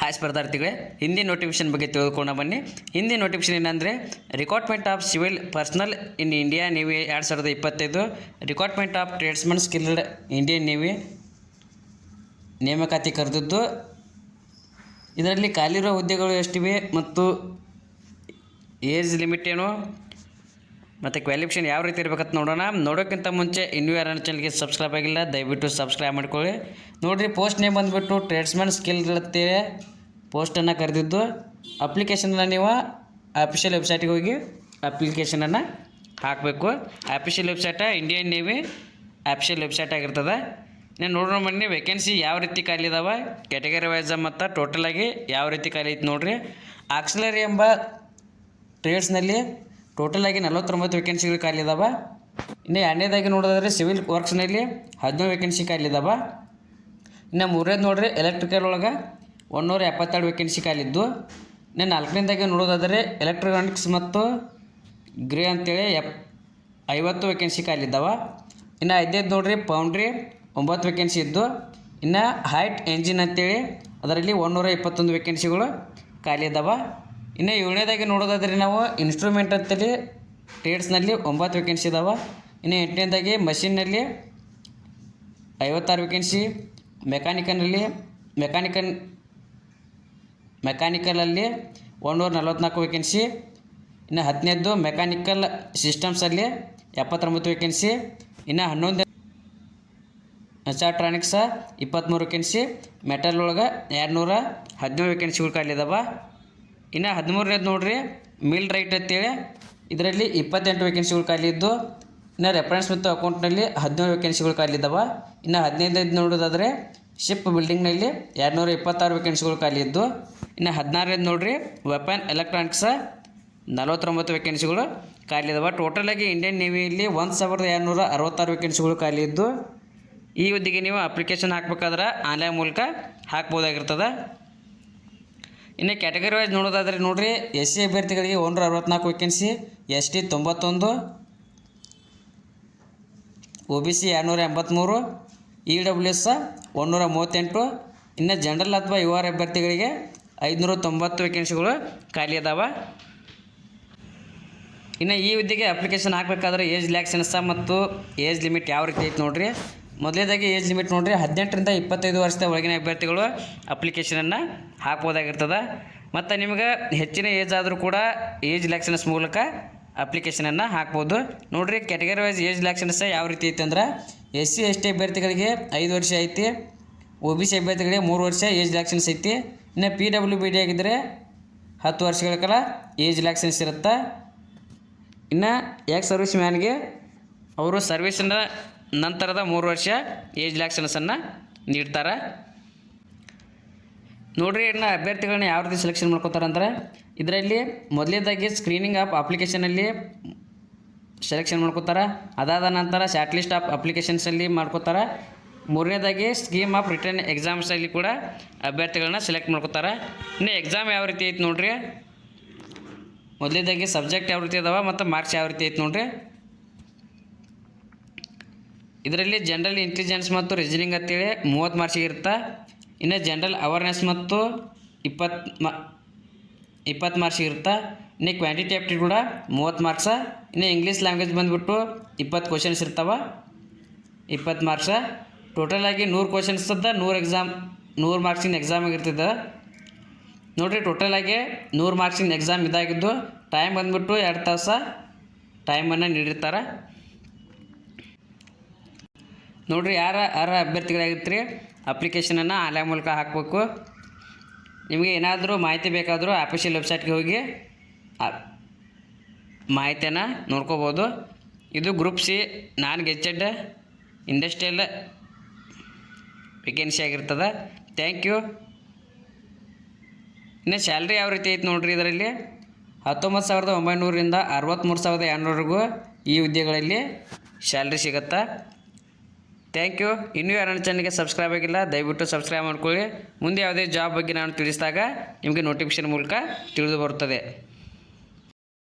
Hi ಸ್ಪರ್ಧಾರ್ಥಿಗಳೇ, Hindi notification ಬಗ್ಗೆ ತಿಳ್ಕೊಂಡು ಬನ್ನಿ. ಹಿಂದಿ ನೋಟಿಫಿಕೇಶನ್ ಏನಂದರೆ recruitment of civil personal in India navy 2025, recruitment of tradesman skilled Indian navy ನೇಮಕಾತಿ ಕರೆದಿದ್ದು. ಇದರಲ್ಲಿ ಖಾಲಿರೋ ಹುದ್ದೆಗಳು ಎಷ್ಟಿವೆ ಮತ್ತು ಏಜ್ ಲಿಮಿಟ್ ಏನು ಮತ್ತು ಕ್ವಾಲಿಫಿಕೇಷನ್ ಯಾವ ರೀತಿ ಇರಬೇಕಂತ ನೋಡೋಣ. ನೋಡೋಕ್ಕಿಂತ ಮುಂಚೆ ಇನ್ನೂ ಯಾರು ಚಾನಲ್ಗೆ ಸಬ್ಸ್ಕ್ರೈಬ್ ಆಗಿಲ್ಲ ದಯವಿಟ್ಟು ಸಬ್ಸ್ಕ್ರೈಬ್ ಮಾಡ್ಕೊಳ್ಳಿ. ನೋಡಿರಿ, ಪೋಸ್ಟ್ ನೇಮ್ ಬಂದುಬಿಟ್ಟು ಟ್ರೇಡ್ಸ್ಮನ್ ಸ್ಕಿಲ್ ಅಂತೇಳಿ ಪೋಸ್ಟನ್ನು ಕರೆದಿದ್ದು. ಅಪ್ಲಿಕೇಶನ್ನ ನೀವು ಅಫಿಷಿಯಲ್ ವೆಬ್ಸೈಟಿಗೆ ಹೋಗಿ ಅಪ್ಲಿಕೇಶನನ್ನು ಹಾಕಬೇಕು. Official website Indian Navy official website ಆಗಿರ್ತದೆ. ನಾನು ನೋಡೋಣ ಬನ್ನಿ, ವೇಕೆನ್ಸಿ ಯಾವ ರೀತಿ ಖಾಲಿ ಇದಾವೆ, ಕ್ಯಾಟಗರಿ ವೈಸ ಮತ್ತು ಟೋಟಲಾಗಿ ಯಾವ ರೀತಿ ಖಾಲಿ ಐತೆ ನೋಡಿರಿ. ಆಕ್ಸಿಲರಿ ಎಂಬ ಟ್ರೇಡ್ಸ್ನಲ್ಲಿ ಟೋಟಲಾಗಿ 49 ವೇಕೆನ್ಸಿಗಳು ಖಾಲಿ ಇದಾವೆ. ಇನ್ನು ಎರಡನೇದಾಗಿ ನೋಡೋದಾದರೆ ಸಿವಿಲ್ ವರ್ಕ್ಸ್ನಲ್ಲಿ 17 ವೇಕೆನ್ಸಿ ಖಾಲಿ ಇದಾವೆ. ಇನ್ನು ಮೂರನೇದು ನೋಡಿರಿ, ಎಲೆಕ್ಟ್ರಿಕಲ್ ಒಳಗೆ 172 ವೇಕೆನ್ಸಿ ಖಾಲಿದ್ದು. ಇನ್ನು ನಾಲ್ಕನೇದಾಗಿ ನೋಡೋದಾದರೆ ಎಲೆಕ್ಟ್ರಾನಿಕ್ಸ್ ಮತ್ತು ಗ್ರೇ ಅಂತೇಳಿ 50 ವೇಕೆನ್ಸಿ ಖಾಲಿ ಇದ್ದಾವೆ. ಇನ್ನು ಐದನೇದು ನೋಡಿರಿ, ಪೌಂಡ್ರಿ 9 ವೇಕೆನ್ಸಿ ಇದ್ದು. ಇನ್ನು ಹೈಟ್ ಎಂಜಿನ್ ಅಂತೇಳಿ ಅದರಲ್ಲಿ 121 ವೇಕೆನ್ಸಿಗಳು ಖಾಲಿ ಇದ್ದಾವೆ. ಇನ್ನು ಏಳನೇದಾಗಿ ನೋಡೋದಾದರೆ ನಾವು ಇನ್ಸ್ಟ್ರೂಮೆಂಟ್ ಅಂತೇಳಿ ಟ್ರೇಡ್ಸ್ನಲ್ಲಿ 9 ವೇಕೆನ್ಸಿ ಇದ್ದಾವೆ. ಇನ್ನು ಎಂಟನೇದಾಗಿ ಮಷಿನ್ನಲ್ಲಿ 56 ವೇಕೆನ್ಸಿ, ಮೆಕ್ಯಾನಿಕಲಲ್ಲಿ 144 ವೇಕೆನ್ಸಿ. ಇನ್ನು 10ನೇದ್ದು ಮೆಕ್ಯಾನಿಕಲ್ ಸಿಸ್ಟಮ್ಸಲ್ಲಿ 79 ವೇಕೆನ್ಸಿ. ಇನ್ನು 11 ಮೆಚಾಟ್ರಾನಿಕ್ಸ 23 ವೇಕೆನ್ಸಿ, ಮೆಟಲ್ ಒಳಗೆ 217 ವೇಕೆನ್ಸಿಗಳು ಖಾಲಿ ಇದಾವೆ. ಇನ್ನು 13ನೇದು ನೋಡಿರಿ, ಮಿಲ್ ರೈಟ್ ಅಂತೇಳಿ ಇದರಲ್ಲಿ 28 ವೇಕೆನ್ಸಿಗಳು ಖಾಲಿ ಇದ್ದು. ಇನ್ನು ರೆಫರೆನ್ಸ್ ಮತ್ತು ಅಕೌಂಟ್ನಲ್ಲಿ 17 ವೇಕೆನ್ಸಿಗಳು ಖಾಲಿ ಇದ್ದಾವೆ. ಇನ್ನು 15ನೇದು ನೋಡೋದಾದರೆ ಶಿಪ್ ಬಿಲ್ಡಿಂಗ್ನಲ್ಲಿ 226 ವೇಕೆನ್ಸಿಗಳು ಖಾಲಿ ಇದ್ದು. ಇನ್ನು 16ನೇದು ನೋಡಿರಿ, ವೆಪನ್ ಎಲೆಕ್ಟ್ರಾನಿಕ್ಸ 49 ವೇಕೆನ್ಸಿಗಳು ಖಾಲಿ ಇದ್ದಾವೆ. ಟೋಟಲಾಗಿ ಇಂಡಿಯನ್ ನೇವಿಯಲ್ಲಿ 1266 ವೇಕೆನ್ಸಿಗಳು ಖಾಲಿ ಇದ್ದು. ಈ ಹುದ್ದೆಗೆ ನೀವು ಅಪ್ಲಿಕೇಶನ್ ಹಾಕ್ಬೇಕಾದ್ರೆ ಆನ್ಲೈನ್ ಮೂಲಕ ಹಾಕ್ಬೋದಾಗಿರ್ತದೆ. ಇನ್ನು ಕ್ಯಾಟಗರಿ ವೈಸ್ ನೋಡೋದಾದರೆ ನೋಡಿರಿ, SC ಅಭ್ಯರ್ಥಿಗಳಿಗೆ 164 ವೇಕೆನ್ಸಿ, ST 91, OBC 283, EWS 138. ಇನ್ನು ಜನರಲ್ ಅಥವಾ UR ಅಭ್ಯರ್ಥಿಗಳಿಗೆ 590 ವೇಕೆನ್ಸಿಗಳು ಖಾಲಿ ಇದ್ದಾವೆ. ಇನ್ನು ಈ ಹುದ್ದೆಗೆ ಅಪ್ಲಿಕೇಶನ್ ಹಾಕಬೇಕಾದ್ರೆ ಏಜ್ ರಿಲ್ಯಾಕ್ಸೇಷನ್ಸ ಮತ್ತು ಏಜ್ ಲಿಮಿಟ್ ಯಾವ ರೀತಿ ಐತೆ ನೋಡಿರಿ. ಮೊದಲೇದಾಗಿ ಏಜ್ ಲಿಮಿಟ್ ನೋಡಿರಿ, 18ರಿಂದ 25 ವರ್ಷದ ಒಳಗಿನ ಅಭ್ಯರ್ಥಿಗಳು ಅಪ್ಲಿಕೇಶನನ್ನು ಹಾಕ್ಬೋದಾಗಿರ್ತದೆ. ಮತ್ತು ನಿಮಗೆ ಹೆಚ್ಚಿನ ಏಜ್ ಆದರೂ ಕೂಡ ಏಜ್ ರಿಲ್ಯಾಕ್ಸೇಷನ್ಸ್ ಮೂಲಕ ಅಪ್ಲಿಕೇಶನನ್ನು ಹಾಕ್ಬೋದು. ನೋಡಿರಿ, ಕ್ಯಾಟಗರಿ ವೈಸ್ ಏಜ್ ರಿಲ್ಯಾಕ್ಸೇಷನ್ಸ್ ಯಾವ ರೀತಿ ಐತೆ ಅಂದ್ರೆ SC ST ಅಭ್ಯರ್ಥಿಗಳಿಗೆ 5 ವರ್ಷ ಐತಿ, OBC ಅಭ್ಯರ್ಥಿಗಳಿಗೆ 3 ವರ್ಷ ಏಜ್ ರಿಲ್ಯಾಕ್ಸೇಷನ್ಸ್ ಐತಿ. ಇನ್ನು PWBD ಆಗಿದ್ದರೆ 10 ವರ್ಷಗಳ ಕಾಲ ಏಜ್ ರಿಲ್ಯಾಕ್ಸೇಷನ್ಸ್ ಇರುತ್ತೆ. ಇನ್ನು ಎಕ್ಸ್ ಸರ್ವಿಸ್ ಮ್ಯಾನ್ಗೆ ಅವರು ಸರ್ವಿಸಿನ ನಂತರದ 3 ವರ್ಷ ಏಜ್ ರಿಲ್ಯಾಕ್ಸೇಷನ್ಸನ್ನು ನೀಡ್ತಾರೆ. ನೋಡಿರಿ, ಇನ್ನು ಅಭ್ಯರ್ಥಿಗಳನ್ನ ಯಾವ ರೀತಿ ಸೆಲೆಕ್ಷನ್ ಮಾಡ್ಕೋತಾರೆ ಅಂದರೆ ಇದರಲ್ಲಿ ಮೊದಲೇದಾಗಿ ಸ್ಕ್ರೀನಿಂಗ್ ಆಫ್ ಅಪ್ಲಿಕೇಶನಲ್ಲಿ ಸೆಲೆಕ್ಷನ್ ಮಾಡ್ಕೋತಾರೆ. ಅದಾದ ನಂತರ ಶಾರ್ಟ್ ಲಿಸ್ಟ್ ಆಫ್ ಅಪ್ಲಿಕೇಶನ್ಸಲ್ಲಿ ಮಾಡ್ಕೋತಾರೆ. ಮೂರನೇದಾಗಿ ಸ್ಕೀಮ್ ಆಫ್ ರಿಟರ್ನ್ ಎಕ್ಸಾಮ್ಸಲ್ಲಿ ಕೂಡ ಅಭ್ಯರ್ಥಿಗಳನ್ನ ಸೆಲೆಕ್ಟ್ ಮಾಡ್ಕೋತಾರೆ. ಇನ್ನು ಎಕ್ಸಾಮ್ ಯಾವ ರೀತಿ ಐತೆ ನೋಡಿರಿ, ಮೊದಲೇದಾಗಿ ಸಬ್ಜೆಕ್ಟ್ ಯಾವ ರೀತಿ ಇದಾವೆ ಮತ್ತು ಮಾರ್ಕ್ಸ್ ಯಾವ ರೀತಿ ಐತೆ ನೋಡಿರಿ. ಇದರಲ್ಲಿ ಜನರಲ್ ಇಂಟೆಲಿಜೆನ್ಸ್ ಮತ್ತು ರೀಸನಿಂಗ್ ಅಂತೇಳಿ 30 ಮಾರ್ಕ್ಸಿಗೆ ಇರುತ್ತೆ. ಇನ್ನು ಜನರಲ್ ಅವೇರ್ನೆಸ್ ಮತ್ತು 20 ಮಾರ್ಕ್ಸಿಗೆ ಇರುತ್ತೆ. ಇನ್ನು ಕ್ವಾಂಟಿಟಿ ಆಪ್ಟಿಟ್ಯೂಡ 30 ಮಾರ್ಕ್ಸ. ಇನ್ನು ಇಂಗ್ಲೀಷ್ ಲ್ಯಾಂಗ್ವೇಜ್ ಬಂದುಬಿಟ್ಟು 20 ಕ್ವಶನ್ಸ್ ಇರ್ತಾವೆ, 20 ಮಾರ್ಕ್ಸ. ಟೋಟಲಾಗಿ 100 ಕ್ವಶನ್ಸ್ ಅದ, 100 ಮಾರ್ಕ್ಸಿನ ಎಕ್ಸಾಮಿಗೆ ಇರ್ತದೆ. ನೋಡಿರಿ, ಟೋಟಲಾಗಿ 100 ಮಾರ್ಕ್ಸಿನ ಎಕ್ಸಾಮ್ ಇದಾಗಿದ್ದು ಟೈಮ್ ಬಂದುಬಿಟ್ಟು 2 ತಾಸು ಟೈಮನ್ನು ನೀಡಿರ್ತಾರೆ. ನೋಡಿರಿ, ಯಾರ ಅಭ್ಯರ್ಥಿಗಳಾಗಿರ್ತೀರಿ ಅಪ್ಲಿಕೇಶನನ್ನು ಆನ್ಲೈನ್ ಮೂಲಕ ಹಾಕಬೇಕು. ನಿಮಗೆ ಏನಾದರೂ ಮಾಹಿತಿ ಬೇಕಾದರೂ ಅಫಿಷಿಯಲ್ ವೆಬ್ಸೈಟ್ಗೆ ಹೋಗಿ ಮಾಹಿತಿಯನ್ನು ನೋಡ್ಕೋಬೋದು. ಇದು group C non gazetted industrial vacancy ಆಗಿರ್ತದೆ. Thank you. ಇನ್ನು ಸ್ಯಾಲ್ರಿ ಯಾವ ರೀತಿ ಐತೆ ನೋಡಿರಿ, ಇದರಲ್ಲಿ 19,900ರಿಂದ 63,200ವರೆಗೂ ಈ ಹುದ್ದೆಗಳಲ್ಲಿ ಸ್ಯಾಲ್ರಿ ಸಿಗುತ್ತೆ. Thank you. ಇನ್ನೂ ಯಾರು ನನ್ನ ಚಾನಲ್ಗೆ ಸಬ್ಸ್ಕ್ರೈಬ್ ಆಗಿಲ್ಲ ದಯವಿಟ್ಟು ಸಬ್ಸ್ಕ್ರೈಬ್ ಮಾಡ್ಕೊಳ್ಳಿ. ಮುಂದೆ ಯಾವುದೇ ಜಾಬ್ ಬಗ್ಗೆ ನಾನು ತಿಳಿಸಿದಾಗ ನಿಮಗೆ ನೋಟಿಫಿಕೇಷನ್ ಮೂಲಕ ತಿಳಿದು ಬರುತ್ತದೆ.